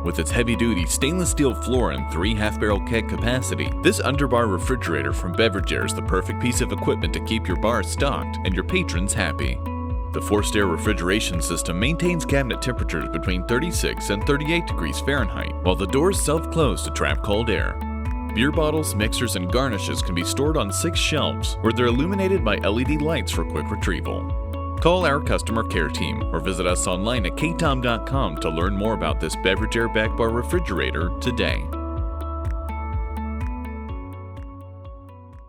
With its heavy-duty stainless steel floor and 3 half-barrel keg capacity, this underbar refrigerator from Beverage is the perfect piece of equipment to keep your bar stocked and your patrons happy. The forced air refrigeration system maintains cabinet temperatures between 36 and 38 degrees Fahrenheit, while the doors self-close to trap cold air. Beer bottles, mixers, and garnishes can be stored on 6 shelves, where they're illuminated by LED lights for quick retrieval. Call our customer care team or visit us online at KaTom.com to learn more about this Beverage Air Back Bar refrigerator today.